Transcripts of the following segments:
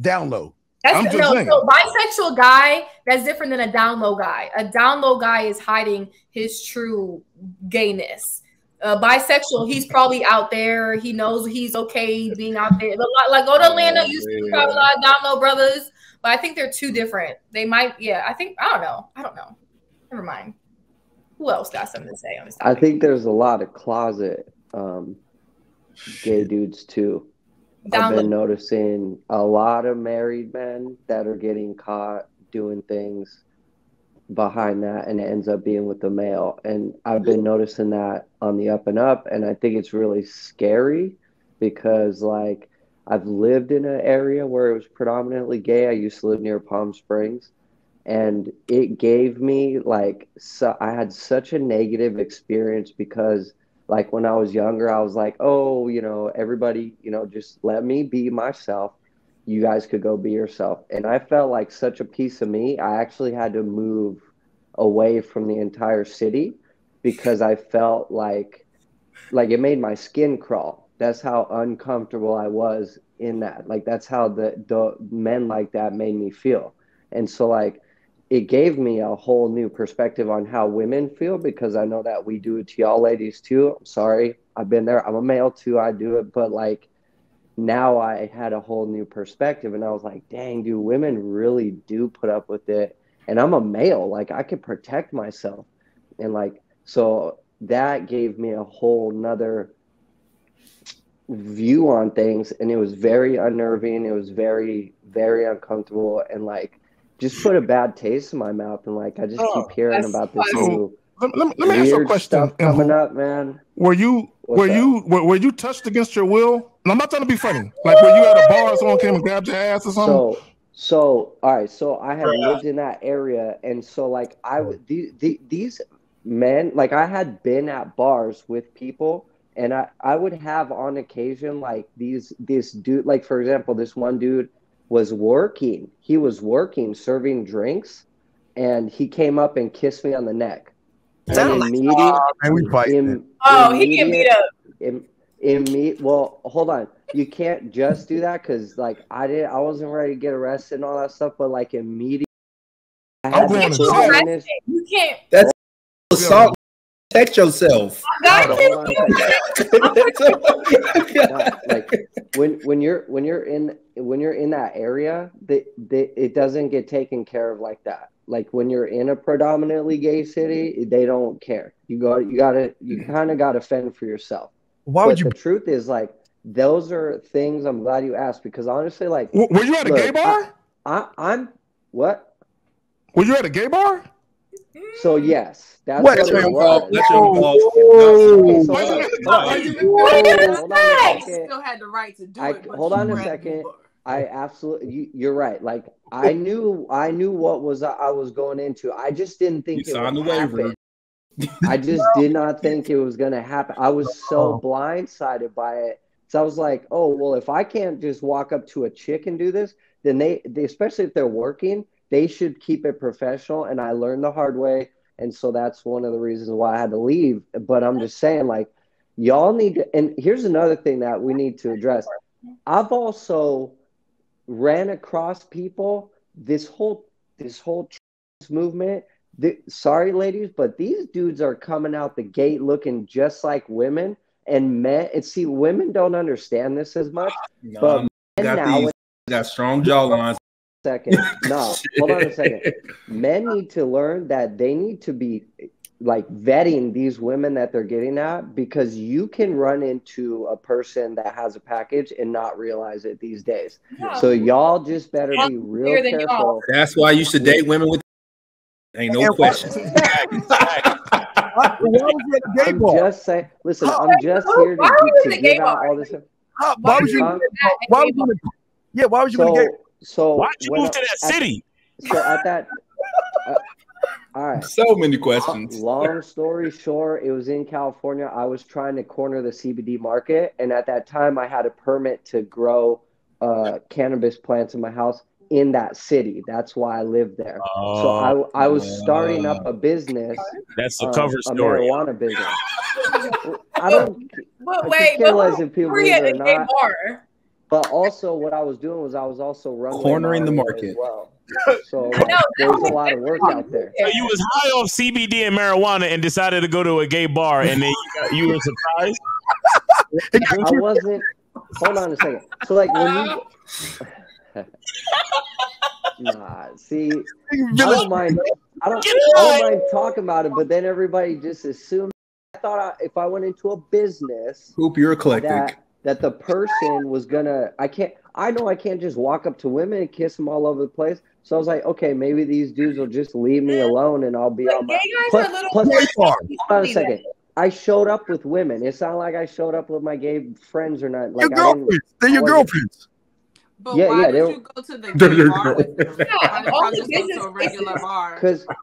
down low. I'm just saying. So bisexual guy, that's different than a down low guy. A down low guy is hiding his true gayness. Bisexual, he's probably out there. He knows he's okay being out there. Like go to Atlanta, you see probably a lot of down low brothers, but I think they're two different. They might, yeah. I don't know. Never mind. Who else got something to say on this topic? I think there's a lot of closet gay dudes too. I've been noticing a lot of married men that are getting caught doing things behind that, and it ends up being with the male. And I've been noticing that on the up and up, and I think it's really scary because, like, I've lived in an area where it was predominantly gay. I used to live near Palm Springs, and it gave me, like, I had such a negative experience because, like, when I was younger, I was like, oh, you know, everybody, you know, just let me be myself. You guys could go be yourself. And I felt like such a piece of me. I actually had to move away from the entire city because I felt like it made my skin crawl. That's how uncomfortable I was in that. Like, that's how the men like that made me feel. And so, like, it gave me a whole new perspective on how women feel, because I know that we do it to y'all ladies too. I'm sorry. I've been there. I'm a male too. I do it. But, like, now I had a whole new perspective, and I was like, dang, dude, women really do put up with it. And I'm a male. Like, I can protect myself. And, like, so that gave me a whole nother view on things. And it was very unnerving. It was very, very uncomfortable. And, like, just put a bad taste in my mouth, and, like, I just keep hearing about this new let me ask you a question. Stuff coming up, man. Were you touched against your will? And I'm not trying to be funny. Like, were you at a bar, someone came and grabbed your ass or something? So all right. So I had lived in that area, and so, like, these men, like, I had been at bars with people, and I would have on occasion, like, this dude, like, for example, this one dude was working. He was working, serving drinks, and he came up and kissed me on the neck. He can beat up. Well, hold on. You can't just do that because, like, I wasn't ready to get arrested and all that stuff, but, like, immediately. You can't. That's assault. Protect yourself. Like, when you're in that area, it doesn't get taken care of like that. Like, when you're in a predominantly gay city, they don't care. You kind of got to fend for yourself. The truth is, like, those are things. I'm glad you asked, because honestly, like, were you at a gay bar? I'm what? Were you at a gay bar? So yes, that's what it was. Still had the right to do it. Hold on a second. I absolutely, you're right. Like, I knew what I was going into. I just didn't think it would happen. I just did not think it was going to happen. I was so blindsided by it. So I was like, oh, well, if I can't just walk up to a chick and do this, then they especially if they're working, they should keep it professional. And I learned the hard way. And so that's one of the reasons why I had to leave. But I'm just saying, like, y'all need to, and here's another thing that we need to address. I've also ran across people, this whole trans movement. Sorry, ladies, but these dudes are coming out the gate looking just like women and men. And see, women don't understand this as much. But men got strong jawlines. Hold on a second. Men need to learn that they need to be, like, vetting these women that they're getting at, because you can run into a person that has a package and not realize it these days. Yeah. So y'all just better be real careful. That's why you should date women with ain't no question. I'm just saying. Listen, I'm just here to give out all this. Why would you? Why would you gay? So why'd you move to that city? So at that. All right. So many questions. Long story short, it was in California. I was trying to corner the CBD market, and at that time, I had a permit to grow cannabis plants in my house in that city. That's why I lived there. So I was starting up a business. That's the cover story. A marijuana business. I don't. But wait, were you at a gay bar? But also, what I was doing was I was also running Cornering the market as well. So there's a lot of work out there. So you was high off CBD and marijuana and decided to go to a gay bar, and then you were surprised. I wasn't. Hold on a second. So like when you. Nah, see, I don't mind talking about it, but then everybody just assumes. I thought if I went into a business, Hoop, you're eclectic. That the person was gonna. I know I can't just walk up to women and kiss them all over the place. So I was like, okay, maybe these dudes will just leave me alone and I'll be on my. Plus, hold on a second. I showed up with women. It's not like I showed up with my gay friends or not. Like your girlfriends. They're your girlfriends. But why did you go to the gay bar with them? Why did you just go to a regular bar?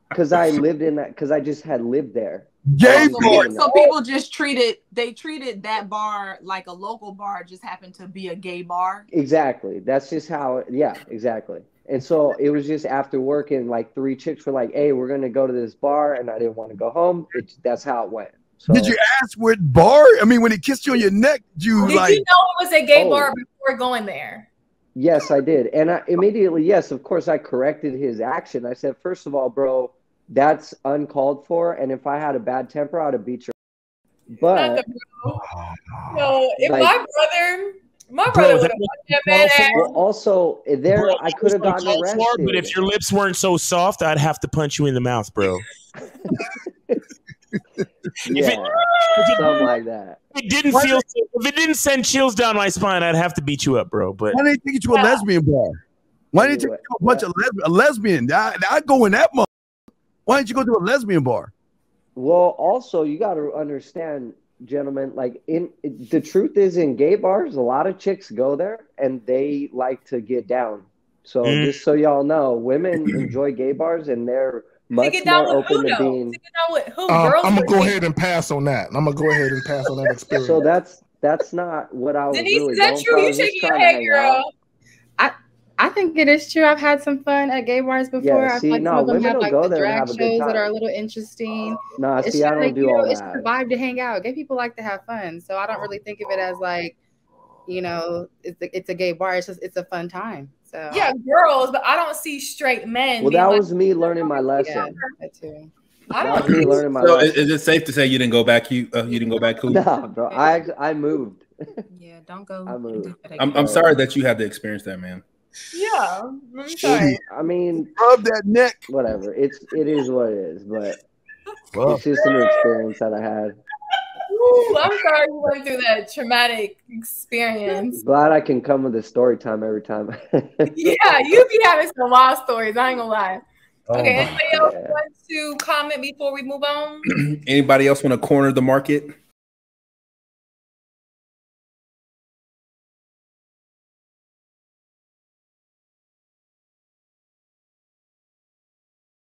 Because I lived in that. Because I just had lived there. Gay bar. So people just treated that bar like a local bar. It just happened to be a gay bar. Exactly. That's just how. Yeah. Exactly. And so it was just after work, and like 3 chicks were like, "Hey, we're gonna go to this bar," and I didn't want to go home. That's how it went. So, did you ask what bar? I mean, when he kissed you on your neck, did you know it was a gay bar before going there? Yes, I did. And I immediately, yes, of course, I corrected his action. I said, first of all, bro, that's uncalled for. And if I had a bad temper, I'd have beat your. But no, if my brother would have that man ass. Well, also, I could have gotten arrested. But if your lips weren't so soft, I'd have to punch you in the mouth, bro. Something like that. If it didn't send chills down my spine, I'd have to beat you up, bro. But why didn't you take you to a lesbian bar? Why didn't you take you to a bunch of lesbian? I'd go in that mode. Why didn't you go to a lesbian bar? Well, also you got to understand, gentlemen. Like the truth is, in gay bars, a lot of chicks go there and they like to get down. So just so y'all know, women enjoy gay bars and they're much more open to being. I'm gonna go ahead and pass on that. Experience. So that's not what I was really. Is that true? You shaking your head, girl? I think it is true. I've had some fun at gay bars before. Yeah, see, some of them have like the drag shows that are a little interesting. I don't do all that. It's just a vibe to hang out. Gay people like to have fun, so I don't really think of it as like, it's a gay bar. It's a fun time. So yeah, girls, but I don't see straight men. Well, that was me learning my lesson. Yeah, that too. Is it safe to say you didn't go back? You didn't go back? Cool. Nah, bro. I moved. Yeah, don't go. I moved. I'm sorry that you had to experience that, man. Yeah, I'm sorry. I mean, rub that neck. Whatever. It is what it is, but it's just an experience that I had. Ooh, I'm sorry you went through that traumatic experience. Glad I can come with a story time every time. Yeah, you be having some wild stories. I ain't gonna lie. Okay, anybody else want to comment before we move on? Anybody else want to corner the market?